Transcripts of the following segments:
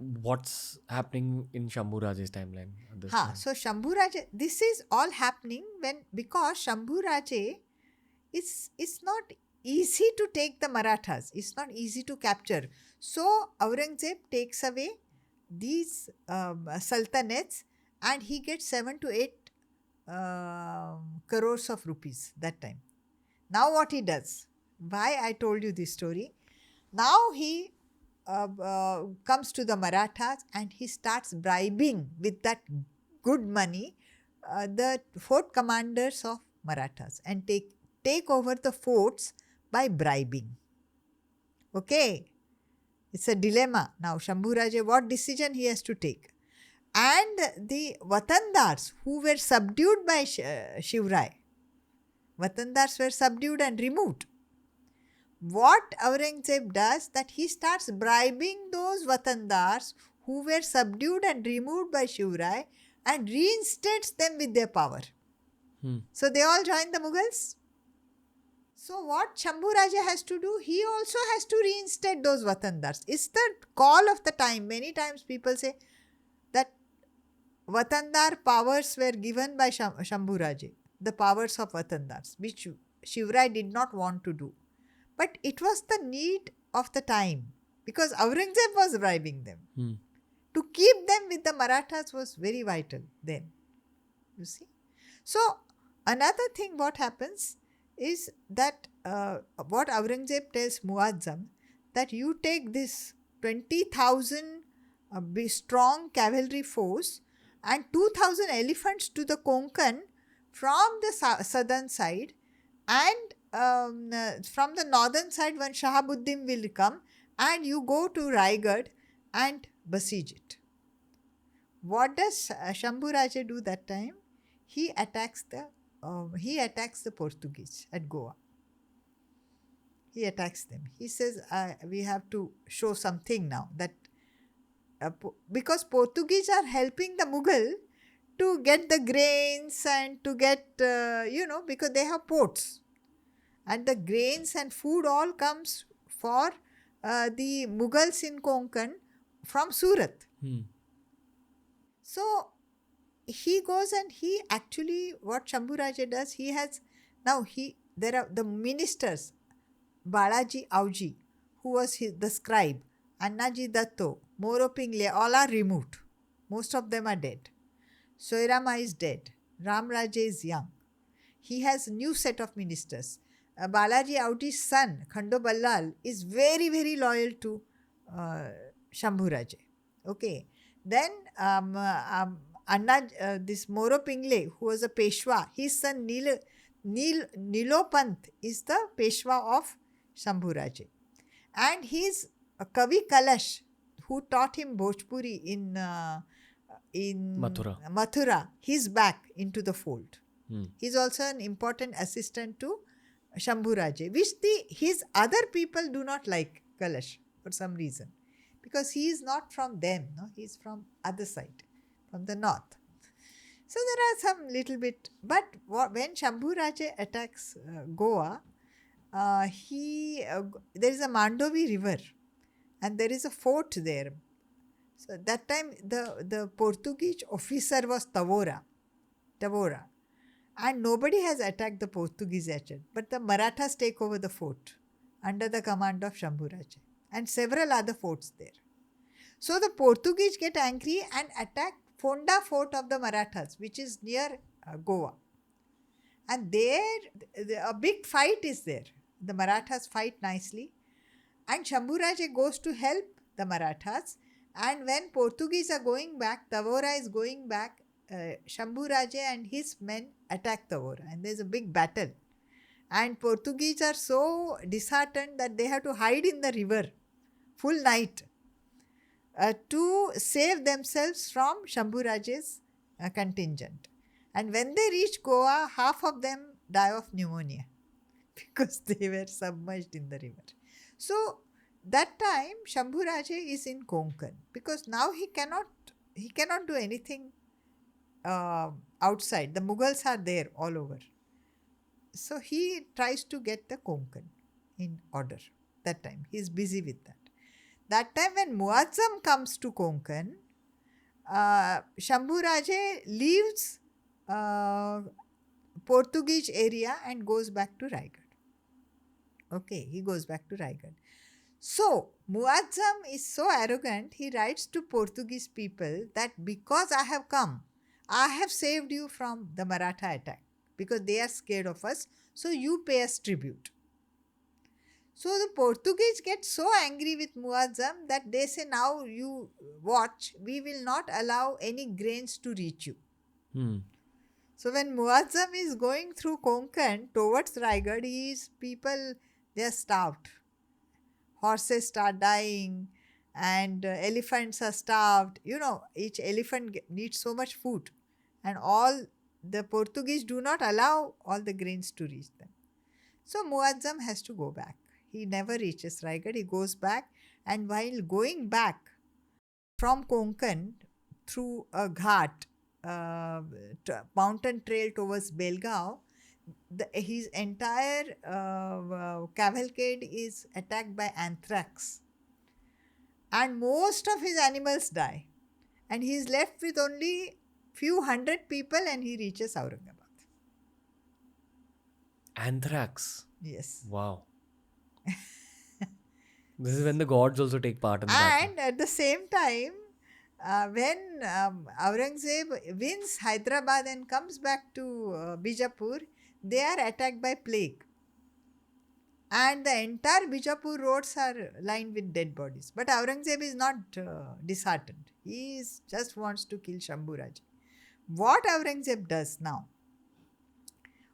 what's happening in Shambhu Raje's timeline at this point? So Shambhu Raje, this is all happening because Shambhu Raje it's not easy to take the Marathas. It's not easy to capture. So Aurangzeb takes away these sultanates and he gets 7 to 8 crores of rupees that time. Now what he does? Why I told you this story? Now he comes to the Marathas and he starts bribing with that good money the fort commanders of Marathas and take over the forts by bribing. Okay, it's a dilemma. Now Shambhu Raje, what decision he has to take? And the Watandars who were subdued by Shivrai, Watandars were subdued and removed. What Aurangzeb does, that he starts bribing those Watandars who were subdued and removed by Shivrai and reinstates them with their power. So they all join the Mughals. So what Shambhu Raja has to do, he also has to reinstate those Watandars. It's the call of the time. Many times people say that Watandar powers were given by Shambhu Raja, the powers of Watandars, which Shivrai did not want to do. But it was the need of the time because Aurangzeb was bribing them. To keep them with the Marathas was very vital then. You see? So, another thing what happens is that what Aurangzeb tells Muazzam, that you take this 20,000 strong cavalry force and 2,000 elephants to the Konkan from the southern side, and from the northern side when Shahabuddin will come, and you go to Raigad and besiege it. What does Shambhu Raja do that time? He attacks the Portuguese at Goa. He attacks them. He says, we have to show something now that because Portuguese are helping the Mughal to get the grains and to get, because they have ports. And the grains and food all comes for the Mughals in Konkan from Surat. So he goes and he actually, what Shambhu Raja does, there are the ministers, Balaji Auji, who was the scribe, Annaji Datto, Moro Pingle, all are removed. Most of them are dead. Soirama is dead. Ram Raja is young. He has a new set of ministers. Balaji Auji's son, Khando Ballal, is very, very loyal to Shambhu Raja. Okay. Then this Moro Pingle, who was a Peshwa, his son Nilopant is the Peshwa of Shambhu Raja. And his Kavi Kalash, who taught him Bhojpuri in Mathura, he's back into the fold. He's also an important assistant to Shambhu Raja, which his other people do not like Kalash for some reason. Because he is not from them, no? He is from other side, from the north. So there are some little bit, but when Shambhu Raja attacks Goa, there is a Mandovi river and there is a fort there. So that time the Portuguese officer was Tavora, and nobody has attacked the Portuguese yet. But the Marathas take over the fort under the command of Shambhu Raja and several other forts there. So the Portuguese get angry and attack Fonda fort of the Marathas, which is near Goa. And there a big fight is there. The Marathas fight nicely and Shambhu Raja goes to help the Marathas. And when Portuguese are going back, Tavora is going back, Shambhu Raja and his men attack Tavora and there is a big battle. And Portuguese are so disheartened that they have to hide in the river full night to save themselves from Shambhu Raja's contingent. And when they reach Goa, half of them die of pneumonia because they were submerged in the river. So that time Shambhu Raja is in Konkan because now he cannot do anything outside. The Mughals are there all over. So he tries to get the Konkan in order that time. He is busy with that. That time when Muazzam comes to Konkan, Shambhuraje leaves uh, Portuguese area and goes back to Raigad. Okay, he goes back to Raigad. So, Muazzam is so arrogant, he writes to Portuguese people that because I have come, I have saved you from the Maratha attack because they are scared of us, so you pay us tribute. So the Portuguese get so angry with Muazzam that they say, now you watch, we will not allow any grains to reach you. Hmm. So when Muazzam is going through Konkan towards Raigad, people, they are starved. Horses start dying and elephants are starved. Each elephant needs so much food, and all the Portuguese do not allow all the grains to reach them. So Muazzam has to go back. He never reaches Raigad. He goes back, and while going back from Konkan through a ghat, mountain trail towards Belgaum, his entire cavalcade is attacked by anthrax, and most of his animals die, and he is left with only few hundred people, and he reaches Aurangabad. Anthrax. Yes. Wow. This is when the gods also take part in the battle. And at the same time, when Aurangzeb wins Hyderabad and comes back to Bijapur, they are attacked by plague. And the entire Bijapur roads are lined with dead bodies. But Aurangzeb is not disheartened. He just wants to kill Shambhuraje. What Aurangzeb does now?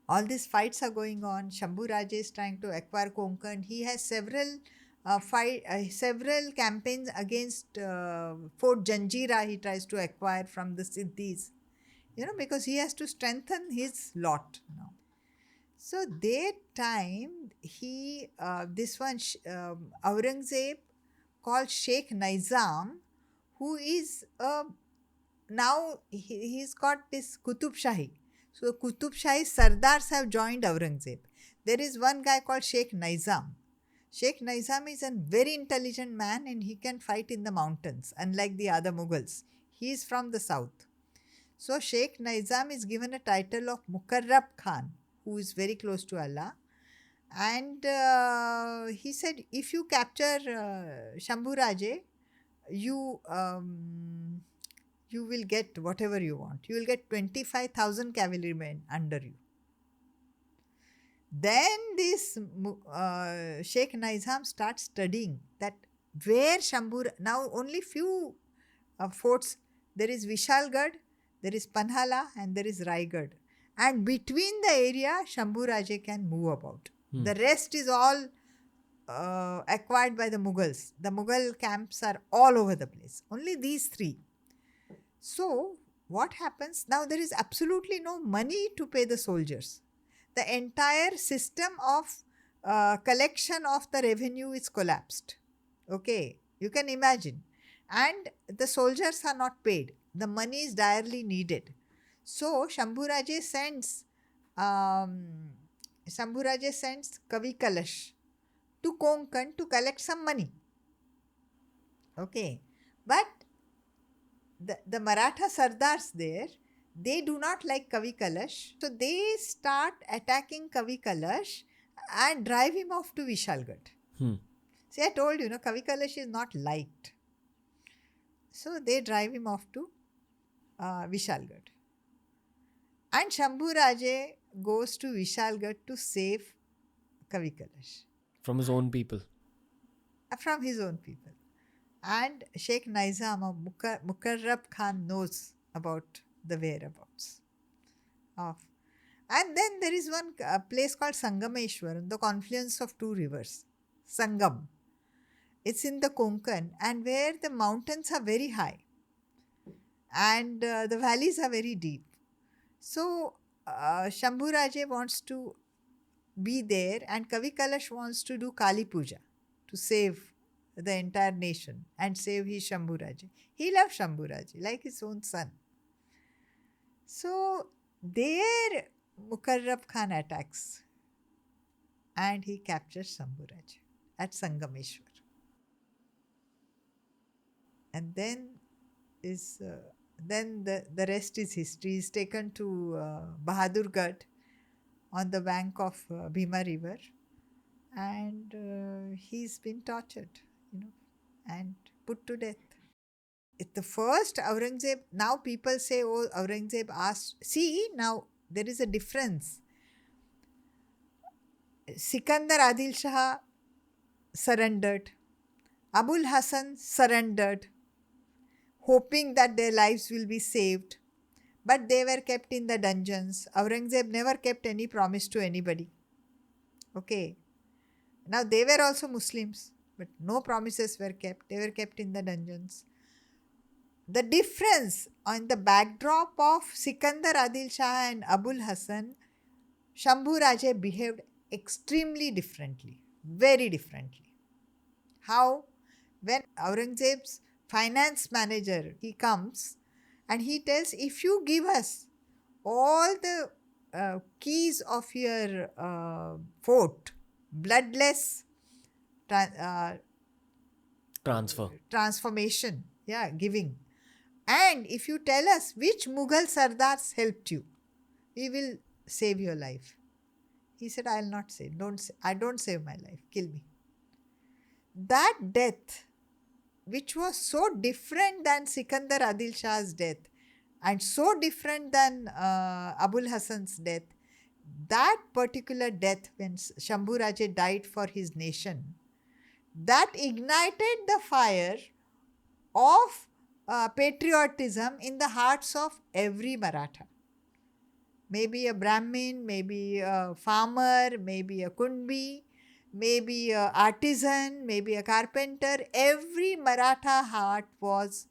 All these fights are going on. Shambhuraje is trying to acquire Konkan. He has several campaigns against Fort Janjira. He tries to acquire from the Siddhis, because he has to strengthen his lot now. So that time Aurangzeb called Sheikh Nizam, who is now he's got this Qutub Shahi. So Qutub Shahi Sardars have joined Aurangzeb. There is one guy called Sheikh Nizam. Sheikh Nizam is a very intelligent man and he can fight in the mountains, unlike the other Mughals. He is from the south. So Sheikh Nizam is given a title of Mukarrab Khan, who is very close to Allah. And he said, if you capture Shambhuraje, you will get whatever you want. You will get 25,000 cavalrymen under you. Then this Sheikh Nizam starts studying that where now only few forts, there is Vishalgarh, there is Panhala and there is Raigad. And between the area, Shambhuraje can move about. The rest is all acquired by the Mughals. The Mughal camps are all over the place. Only these three. So what happens? Now there is absolutely no money to pay the soldiers. The entire system of collection of the revenue is collapsed. Okay, you can imagine. And the soldiers are not paid. The money is direly needed. So Shambhuraje sends Kavi Kalash to Konkan to collect some money. Okay, but the Maratha Sardars there, they do not like Kavi Kalash. So they start attacking Kavi Kalash and drive him off to Vishalgarh. See, I told you, Kavi Kalash is not liked. So they drive him off to Vishalgarh. And Shambhuraje goes to Vishalgarh to save Kavi Kalash. From his own people. From his own people. And Sheikh Nizam of Mukarrab Khan knows about the whereabouts of. And then there is one place called Sangameshwar, the confluence of two rivers, Sangam. It's in the Konkan, and where the mountains are very high and the valleys are very deep. So Shambhuraje wants to be there, and Kavi Kalash wants to do Kali Puja to save the entire nation and save his Shambhuraje. He loves Shambhuraje like his own son. So there Mukarrab Khan attacks and he captures Shambhuraje at Sangameshwar. And then the rest is history. He's taken to Bahadurgarh on the bank of Bhima River, and he's been tortured, and put to death. The first Aurangzeb, now people say, oh, Aurangzeb asked. See, now there is a difference. Sikandar Adil Shah surrendered. Abul Hassan surrendered, hoping that their lives will be saved. But they were kept in the dungeons. Aurangzeb never kept any promise to anybody. Okay. Now they were also Muslims, but no promises were kept. They were kept in the dungeons. The difference on the backdrop of Sikandar Adil Shah and Abul Hassan, Shambhu Raje behaved extremely differently, very differently. How? When Aurangzeb's finance manager, he comes and he tells, if you give us all the keys of your fort, bloodless transformation, giving, and if you tell us which Mughal Sardars helped you, we will save your life. He said, I will not save. I don't save my life. Kill me. That death, which was so different than Sikandar Adil Shah's death and so different than Abul Hassan's death, that particular death when Shambhu Raje died for his nation, that ignited the fire of patriotism in the hearts of every Maratha. Maybe a Brahmin, maybe a farmer, maybe a Kunbi, maybe an artisan, maybe a carpenter. Every Maratha heart was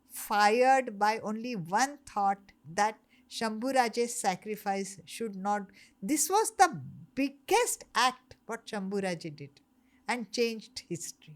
fired by only one thought, that Shambhu Raje's sacrifice should not. This was the biggest act what Shambhu Raje did and changed history.